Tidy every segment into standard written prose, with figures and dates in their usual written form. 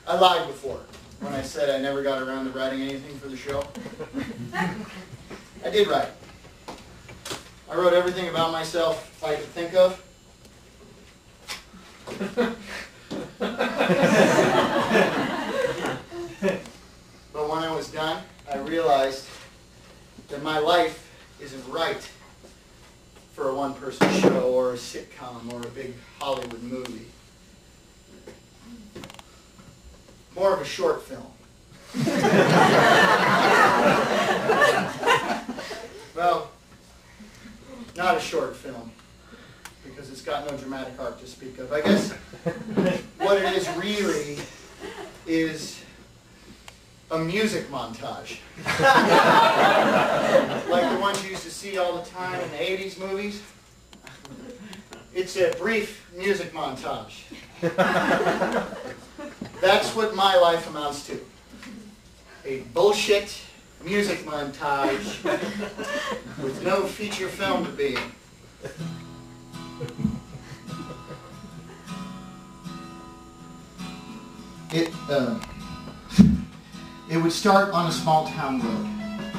I lied before when I said I never got around to writing anything for the show. I did write. I wrote everything about myself I could think of. But when I was done, I realized that my life isn't right for a one-person show or a sitcom or a big Hollywood movie. More of a short film. Well, not a short film, because it's got no dramatic arc to speak of. I guess what it is really is a music montage. Like the ones you used to see all the time in the 80s movies. It's a brief music montage. That's what my life amounts to. A bullshit music montage with no feature film to be in. It would start on a small town road,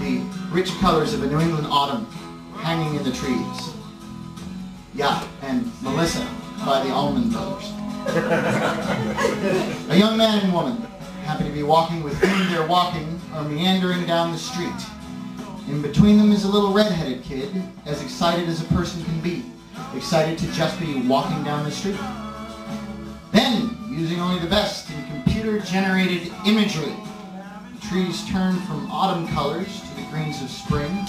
the rich colors of a New England autumn hanging in the trees. Yeah, and Melissa by the Allman Brothers. A young man and woman happen to be walking with whom they're walking or meandering down the street. In between them is a little red-headed kid, as excited as a person can be, excited to just be walking down the street. Then, using only the best in computer-generated imagery, the trees turn from autumn colors to the greens of spring.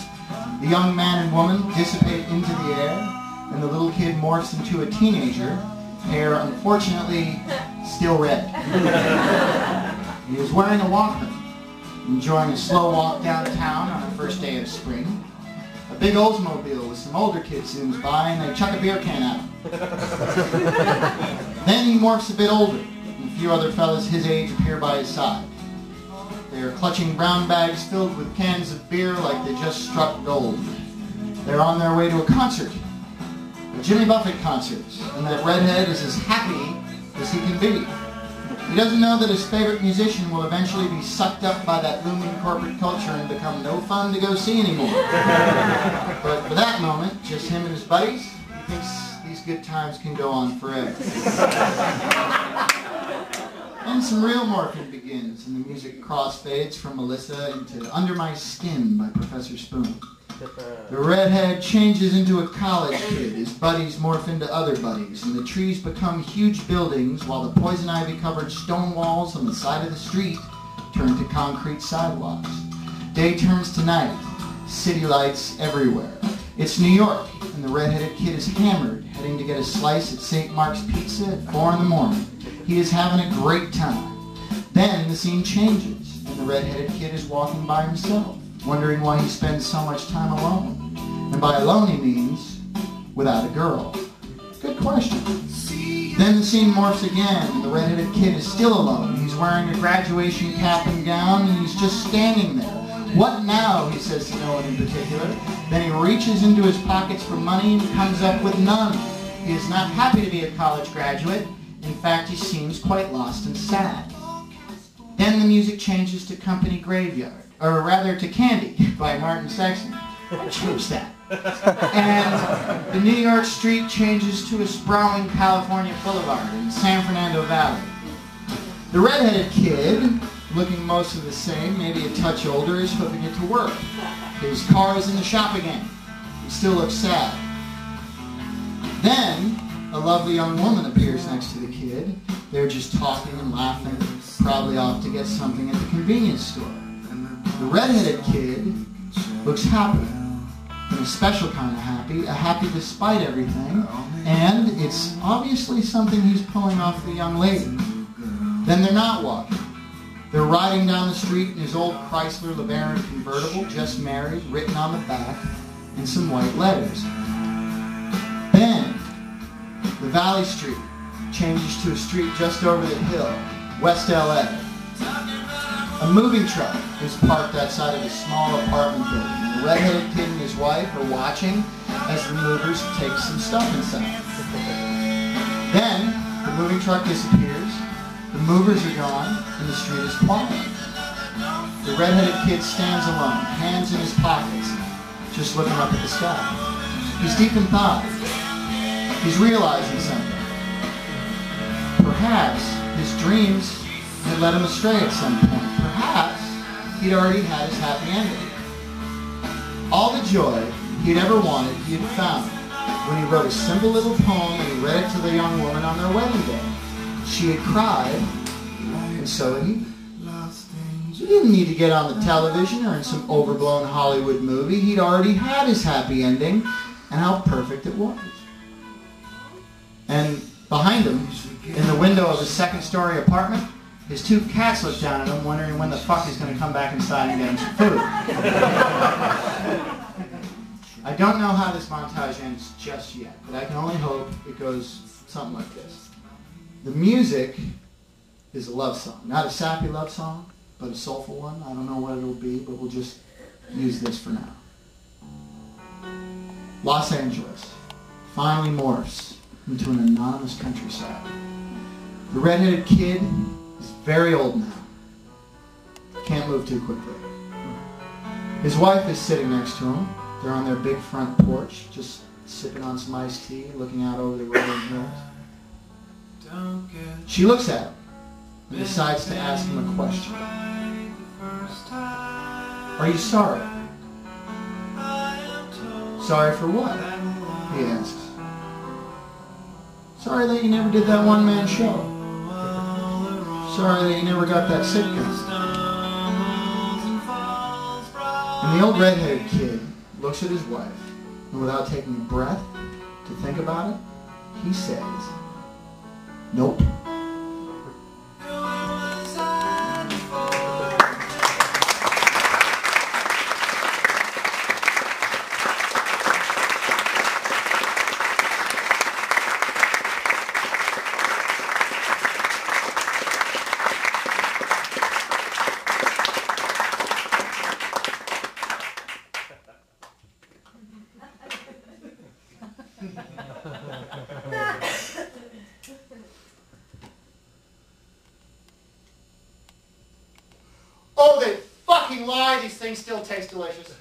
The young man and woman dissipate into the air, and the little kid morphs into a teenager, hair unfortunately still red. He is wearing a Walkman, enjoying a slow walk downtown on the first day of spring. A big Oldsmobile with some older kids zooms by and they chuck a beer can at him. Then he morphs a bit older, and a few other fellas his age appear by his side. They are clutching brown bags filled with cans of beer like they just struck gold. They're on their way to a concert, a Jimmy Buffett concert, and that redhead is as happy as he can be. He doesn't know that his favorite musician will eventually be sucked up by that looming corporate culture and become no fun to go see anymore. But for that moment, just him and his buddies, he thinks these good times can go on forever. And some real morphing begins, and the music crossfades from Melissa into Under My Skin by Professor Spoon. The redhead changes into a college kid, his buddies morph into other buddies, and the trees become huge buildings while the poison ivy covered stone walls on the side of the street turn to concrete sidewalks. Day turns to night, city lights everywhere. It's New York, and the redheaded kid is hammered, heading to get a slice at St. Mark's Pizza at 4 in the morning. He is having a great time. Then the scene changes, and the redheaded kid is walking by himself, wondering why he spends so much time alone. And by alone he means without a girl. Good question. Then the scene morphs again, and the redheaded kid is still alone. He's wearing a graduation cap and gown, and he's just standing there. What now, he says to no one in particular. Then he reaches into his pockets for money and comes up with none. He is not happy to be a college graduate. In fact, he seems quite lost and sad. Then the music changes to Company Graveyard, or rather to Candy by Martin Sexton. I chose that. And the New York street changes to a sprawling California boulevard in San Fernando Valley. The redheaded kid, looking most of the same, maybe a touch older, is hoofing it to work. His car is in the shop again. He still looks sad. Then a lovely young woman appears next to the kid. They're just talking and laughing, probably off to get something at the convenience store. The redheaded kid looks happy, and a special kind of happy, a happy despite everything, and it's obviously something he's pulling off the young lady. Then they're not walking. They're riding down the street in his old Chrysler LeBaron convertible, just married, written on the back in some white letters. Then the Valley Street changes to a street just over the hill, West LA. A moving truck is parked outside of a small apartment building. The redheaded kid and his wife are watching as the movers take some stuff inside. Then the moving truck disappears. The movers are gone, and the street is quiet. The red-headed kid stands alone, hands in his pockets, just looking up at the sky. He's deep in thought. He's realizing something. Perhaps his dreams had led him astray at some point. Perhaps he'd already had his happy ending. All the joy he'd ever wanted, he had found when he wrote a simple little poem and he read it to the young woman on their wedding day. She had cried, and so had he. He didn't need to get on the television or in some overblown Hollywood movie. He'd already had his happy ending, and how perfect it was. And behind him, in the window of his second-story apartment, his two cats look down at him, wondering when the fuck he's going to come back inside and get him some food. I don't know how this montage ends just yet, but I can only hope it goes something like this. The music is a love song. Not a sappy love song, but a soulful one. I don't know what it'll be, but we'll just use this for now. Los Angeles finally morphs into an anonymous countryside. The red-headed kid is very old now. Can't move too quickly. His wife is sitting next to him. They're on their big front porch, just sipping on some iced tea, looking out over the rolling hills. She looks at him and decides to ask him a question. Are you sorry? Sorry for what? He asks. Sorry that you never did that one-man show. Sorry that you never got that sitcom. And the old red-headed kid looks at his wife, and without taking a breath to think about it, he says, nope. Oh, they fucking lie. These things still taste delicious.